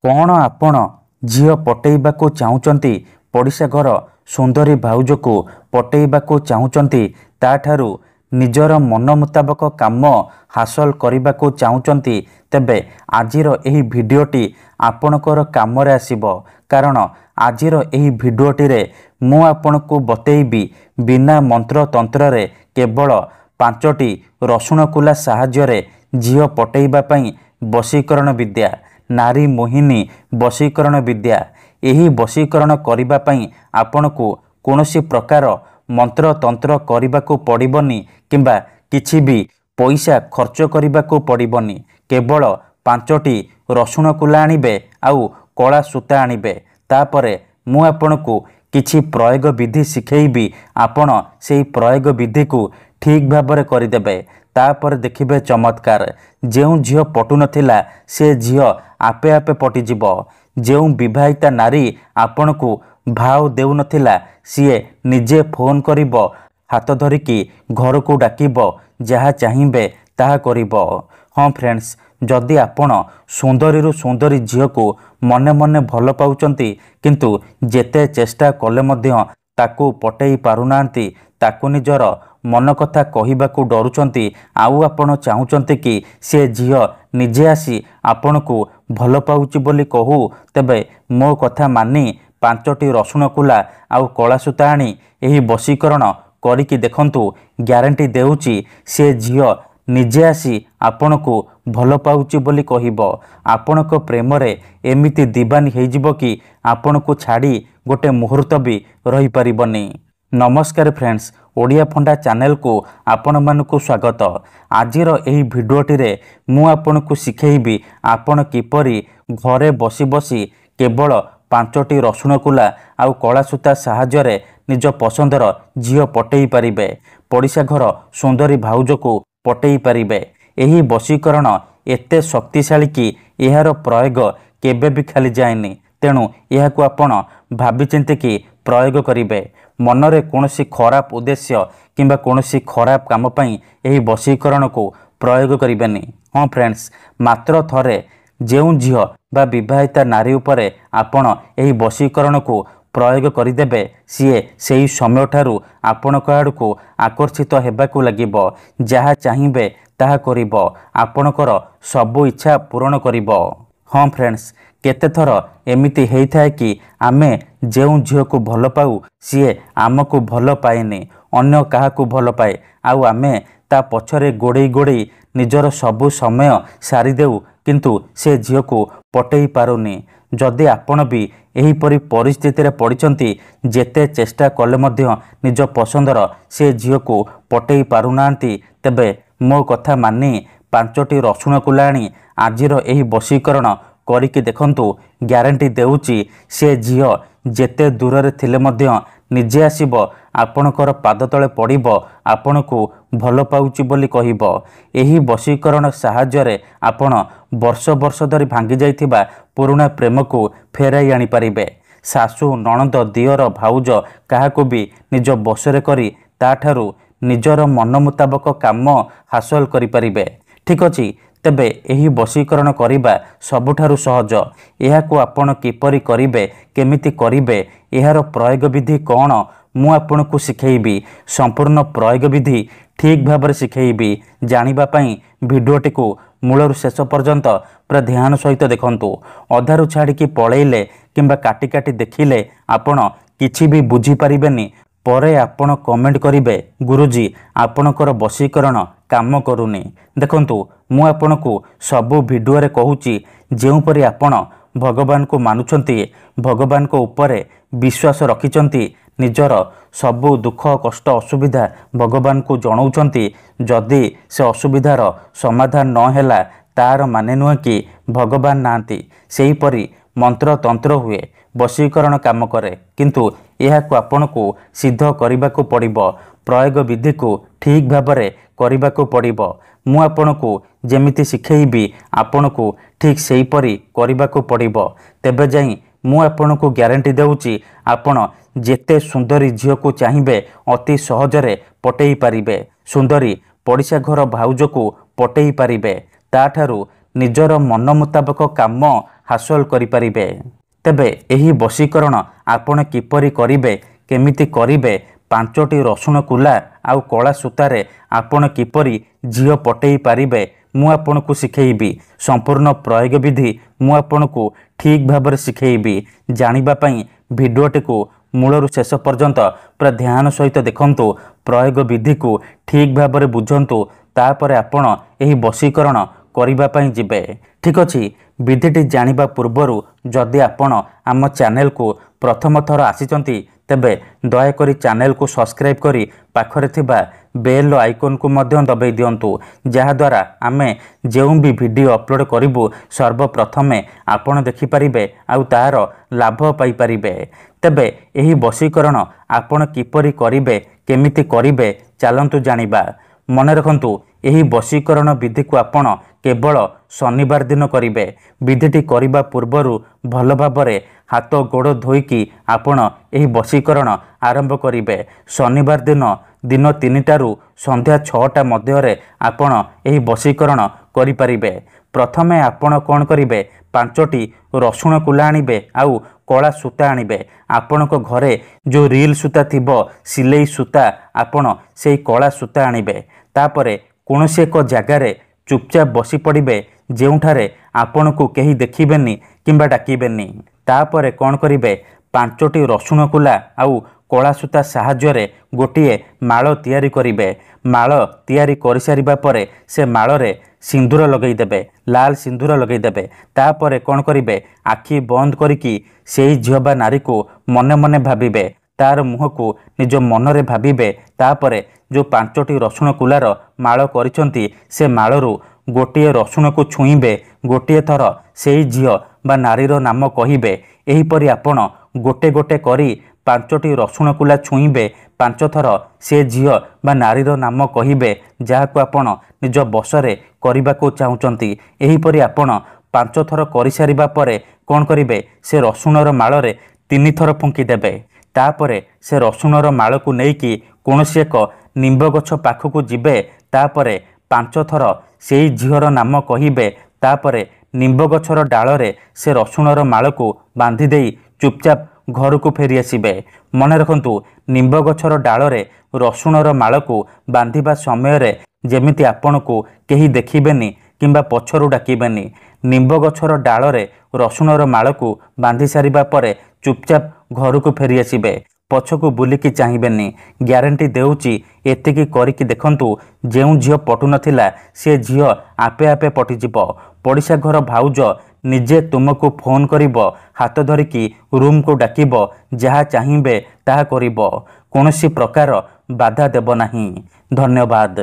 कौन आपण झील पटेइबाकू चाहुचंती पड़िशा घर सुंदरी भाउजको पटेइबाकू चाहुचंती ताठारू निजर मन मुताबक काम हासिल करने चाहुचंती तेबे आजिर एही भिडियोटी आपणकर कामरे आसीबो कारण आजिर एही भिडियोटी रे मु आपणको बतेइबी बिना मंत्र तंत्र रे केवल 5टी रसुण कुला साहाय्य झील पटेइबा पई वशीकरण विद्या नारी मोहिनी वशीकरण विद्या एही वशीकरण करिबा पई आपणको कोनोसी प्रकार मंत्र तंत्र करिबाकू पड़िबनी किंबा किछि भी पैसा खर्च करिबाकू पड़िबनी केवल 5टी रसुण कुला आनिबे आउ कला सूता आनिबे तापरे मु आपणको किछि प्रयोग विधि शिखेइबी आपण सेही प्रयोग विधि को ठीक भाबरे करिदेबे तापर देखिबे चमत्कार जेउ झियो पटु नथिला से झियो आपे आपे पटिजिब जेउ विवाहिता नारी आपण को भाव देउ नथिला सीए निजे फोन करिबो हाथ धरिकी घर को डाकिबो जहा चाहिबे ताहा करिबो। हाँ फ्रेंड्स, जदि आपण सुंदरी सुंदरी झियो को मने मने भल पाउचंती किंतु जेते चेष्टा कले मध्य ताकू पटेई पारुनांती ताकू निजर मन कथा कहिबाकू डरुचंती आउ आपण चाहुचंती कि से झियो निजे आसी आपण को भल पाउची बोली कहू तेबे मो कथा मानी 5टी रसुण कुला आउ कला सूता आनी एही वशीकरण करिकी देखंतु ग्यारंटी देउची से झियो निजे आसी आपण को भल पाउची बोली कहिबो। आपणक प्रेम रे एमिति दीवानी हेजिबो कि आपण को छाड़ी गोटे मुहूर्त भी रही परिबनी। नमस्कार फ्रेंड्स, ओडिया फंडा चैनल को आपण मानकु स्वागत। आजिर एही भिडियोटी रे मु आपण को सिखेइबी आपण किपरि घरे बसी बसी केवल 5टी रसुण कुला आउ कला सूता साहाय्य रे निज पसंदर झियो पटेई पारिबे पड़िशा घर सुंदरी भाउज को पटेई पारिबे। एही वशीकरण एते शक्तिशाली कि एहार प्रयोग केबे भी खाली जाएनी तेणु एहाकू आपण भाबिचिंती कि प्रयोग करिबे। मनरे कोनोसी खराब उद्देश्य किंबा कोनोसी खराब काम पई एही वशीकरण को प्रयोग करिबेनी। हाँ फ्रेंड्स, मात्र थरे जेउ झियो बा विवाहिता नारी उपरे आपण एही वशीकरण को प्रयोग करिदेबे सीए सेही समय ठारू आपणक आड़को आकर्षित हेबाकू लागिबो जहा चाहिबे ताहा करिबो आपणकर सबु इच्छा पूर्ण करिबो। हाँ फ्रेंड्स, केते थर एमिति हेइथाय कि आमे जेउ झियो को भल पाऊ सीए आमको भल पाएनी अन्य काहाकू भल पाए आउ आमे ता पछरे गोड़े गोड़े निजर सबु समय सारी देउ किंतु से झियो को पटेई पारुनी। जदि आपण भी एहीपरि परिस्थिति रे पड़िचंती जेते चेष्टा कले मध्य निज पसंदर से झियो को पटेई पारुनांती तेबे मो कथा मानी 5टी रसुण कुला आनी आजिर एही वशीकरण करिकी देखंतु ग्यारंटी देउची से झियो जेते दूर रे थिले मध्य निजे आसीबो आपणकर पाद तले पड़िबो आपण को भल पाउची बोली कहिबो। एही वशीकरण साहाय्य रे आपण वर्ष वर्ष धरी भांगी जाइथिबा पुराना प्रेम को फेराई आनी पारिबे। सासु नणंद दियर भाउज काहाको भी निज बसरे करी ताठारू निजर मन मुताबक काम हासिल करि पारिबे। ठीक अछि, तेबे एही वशीकरण करिबा सबुठारु सहज। एहाकू आपण किपरि करिबे केमिति करिबे एहार प्रयोग विधि कौन मु आपणकू सिखेइबी संपूर्ण प्रयोग विधि ठीक भाबरे सिखेइबी। जानिबा पई भिडियोटी को मूलरु शेष पर्यंत पूरा ध्यान सहित देखंतु। अधारु छाड़िकी पळेइले किंबा काटी काटी देखिले आपण किछि भी बुझी परिबेनी परे आपण कमेंट करिबे गुरुजी आपणकर वशीकरण काम करूनी। देखंतु मु आपणकू सबु भिडियो रे कहूची जेउ परि आपण भगवान को मानुचंती भगवान को ऊपर विश्वास रखिचंती निजर सबु दुख कष्ट असुविधा भगवान को जणाउचंती जदि से असुविधार समाधान न हैला तार माने नुह कि भगवान नांती सेही परि मंत्र तंत्र हुए वशीकरण काम करे किंतु एहाकू आपणकू सिद्ध करिबाकू पड़िबो प्रयोग विधि को ठीक भाबरे करिबाकू पड़िबो। मु आपणकू जेमिति सिखेइबी आपणकू ठीक सेही परि करिबाकू पड़िबो तेबे जाई मु आपणकू ग्यारंटी देउची आपण जेते सुंदरी झियो को चाहिबे अति सहजरे पटेई पारिबे। सुंदरी पड़िशा घर भाउज को पटेई पारिबे ताठारू ନିଜର ମନ ମୁତାବକ କାମ ହାସଲ କରିପାରିବେ। ତେବେ ଏହି ବଶୀକରଣ ଆପଣ କିପରି କରିବେ, କେମିତି କରିବେ, 5ଟି ରସୁଣ କୁଲା ଆଉ କଳା ସୂତାରେ ଆପଣ କିପରି ଝିଅ ପଟେଇ ପାରିବେ ମୁଁ ଆପଣଙ୍କୁ ଶିଖେଇବି। ସମ୍ପୂର୍ଣ୍ଣ ପ୍ରୟୋଗ ବିଧି ମୁଁ ଆପଣଙ୍କୁ ଠିକ୍ ଭାବରେ ଶିଖେଇବି। ଜାଣିବା ପାଇଁ ଭିଡ଼ିଓଟିକୁ ମୂଳରୁ ଶେଷ ପର୍ଯ୍ୟନ୍ତ ପୁରା ଧ୍ୟାନ ସହିତ ଦେଖନ୍ତୁ। ପ୍ରୟୋଗ ବିଧିକୁ ଠିକ୍ ଭାବରେ ବୁଝନ୍ତୁ, ତାପରେ ଆପଣ ଏହି ବଶୀକରଣ କରିବା ପାଇଁ ଯିବେ। ଠିକ୍ ଅଛି, ବିଧିଟି ଜାଣିବା ପୂର୍ବରୁ ଯଦି ଆପଣ ଆମ ଚ୍ୟାନେଲକୁ ପ୍ରଥମ ଥର ଆସିଛନ୍ତି ତେବେ ଦୟାକରି ଚ୍ୟାନେଲକୁ ସବସ୍କ୍ରାଇବ୍ କରି ପାଖରେ ଥିବା ବେଲ୍ ଆଇକନ୍କୁ ମଧ୍ୟ ଦବାଇ ଦିଅନ୍ତୁ, ଯାହାଦ୍ୱାରା ଆମେ ଯେଉଁ ବି ଭିଡ଼ିଓ ଅପଲୋଡ଼ କରିବୁ ସର୍ବପ୍ରଥମେ ଆପଣ ଦେଖିପାରିବେ ଆଉ ତାହାର ଲାଭ ପାଇପାରିବେ। ତେବେ ଏହି ବଶୀକରଣ ଆପଣ କିପରି କରିବେ, କେମିତି କରିବେ ଚାଲନ୍ତୁ ଜାଣିବା। ମନେ ରଖନ୍ତୁ, ଏହି ବଶୀକରଣ ବିଧିକୁ ଆପଣ କେବଳ ଶନିବାର ଦିନ କରିବେ। ବିଧିଟି କରିବା ପୂର୍ବରୁ ଭଲ ଭାବରେ ହାତ ଗୋଡ଼ ଧୋଇକି ଆପଣ ଏହି ବଶୀକରଣ ଆରମ୍ଭ କରିବେ। ଶନିବାର ଦିନ 3ଟାରୁ ସନ୍ଧ୍ୟା 6ଟା ମଧ୍ୟରେ ଆପଣ ଏହି ବଶୀକରଣ କରିପାରିବେ। ପ୍ରଥମେ ଆପଣ କ'ଣ କରିବେ, 5ଟି ରସୁଣ କୁଲା ଆଣିବେ ଆଉ କଳା ସୂତା ଆଣିବେ। ଆପଣଙ୍କ ଘରେ ଯେଉଁ ରିଲ୍ ସୂତା ଥିବ, ସିଲେଇ ସୂତା, ଆପଣ ସେଇ କଳା ସୂତା ଆଣିବେ। ତାପରେ କୌଣସି ଏକ ଜାଗାରେ ଚୁପଚାପ ବସି ପଡ଼ିବେ, ଯେଉଁଠାରେ ଆପଣଙ୍କୁ କେହି ଦେଖିବେନି କିମ୍ବା ଡାକିବେନି। ତାପରେ କ'ଣ କରିବେ, 5ଟି ରସୁଣ କୁଲା ଆଉ କଳା ସୂତା ସାହାଯ୍ୟରେ ଗୋଟିଏ ମାଳ ତିଆରି କରିବେ। ମାଳ ତିଆରି କରିସାରିବା ପରେ ସେ ମାଳରେ ସିନ୍ଦୁର ଲଗାଇଦେବେ, ଲାଲ ସିନ୍ଦୁର ଲଗାଇଦେବେ। ତାପରେ କ'ଣ କରିବେ, ଆଖି ବନ୍ଦ କରିକି ସେଇ ଝିଅ ବା ନାରୀକୁ ମନେ ମନେ ଭାବିବେ, ତାର ମୁହଁକୁ ନିଜ ମନରେ ଭାବିବେ। ତାପରେ ଯେଉଁ 5ଟି ରସୁଣ କୁଲାର ମାଳ କରିଛନ୍ତି ସେ ମାଳରୁ ଗୋଟିଏ ରସୁଣକୁ ଛୁଇଁବେ, ଗୋଟିଏ ଥର ସେଇ ଝିଅ ବା ନାରୀର ନାମ କହିବେ। ଏହିପରି ଆପଣ ଗୋଟେ ଗୋଟେ କରି 5ଟି ରସୁଣ କୁଲା ଛୁଇଁବେ, 5 ଥର ସେ ଝିଅ ବା ନାରୀର ନାମ କହିବେ ଯାହାକୁ ଆପଣ ନିଜ ବଶରେ କରିବାକୁ ଚାହୁଁଛନ୍ତି। ଏହିପରି ଆପଣ 5 ଥର କରିସାରିବା ପରେ କ'ଣ କରିବେ, ସେ ରସୁଣର ମାଳରେ 3 ଥର ଫୁଙ୍କି ଦେବେ। ତାପରେ ସେ ରସୁଣର ମାଳକୁ ନେଇକି କୌଣସି ଏକ ନିମ୍ବ ଗଛ ପାଖକୁ ଯିବେ। ତାପରେ 5 ଥର ସେଇ ଝିଅର ନାମ କହିବେ। ତାପରେ ନିମ୍ବ ଗଛର ଡାଳରେ ସେ ରସୁଣର ମାଳକୁ ବାନ୍ଧି ଦେଇ ଚୁପଚାପ ଘରକୁ ଫେରି ଆସିବେ। ମନେ ରଖନ୍ତୁ, ନିମ୍ବ ଗଛର ଡାଳରେ ରସୁଣର ମାଳକୁ ବାନ୍ଧିବା ସମୟରେ ଯେମିତି ଆପଣଙ୍କୁ କେହି ଦେଖିବେନି କିମ୍ବା ପଛରୁ ଡାକିବେନି। ନିମ୍ବ ଗଛର ଡାଳରେ ରସୁଣର ମାଳକୁ ବାନ୍ଧି ସାରିବା ପରେ ଚୁପଚାପ ଘରକୁ ଫେରି ଆସିବେ, ପଛକୁ ବୁଲିକି ଚାହିଁବେନି। ଗ୍ୟାରେଣ୍ଟି ଦେଉଛି, ଏତିକି କରିକି ଦେଖନ୍ତୁ, ଯେଉଁ ଝିଅ ପଟୁନଥିଲା ସେ ଝିଅ ଆପେ ଆପେ ପଟିଯିବ। ପଡ଼ିଶା ଘର ଭାଉଜ ନିଜେ ତୁମକୁ ଫୋନ୍ କରିବ, ହାତ ଧରିକି ରୁମ୍କୁ ଡାକିବ, ଯାହା ଚାହିଁବେ ତାହା କରିବ, କୌଣସି ପ୍ରକାର ବାଧା ଦେବ ନାହିଁ। ଧନ୍ୟବାଦ।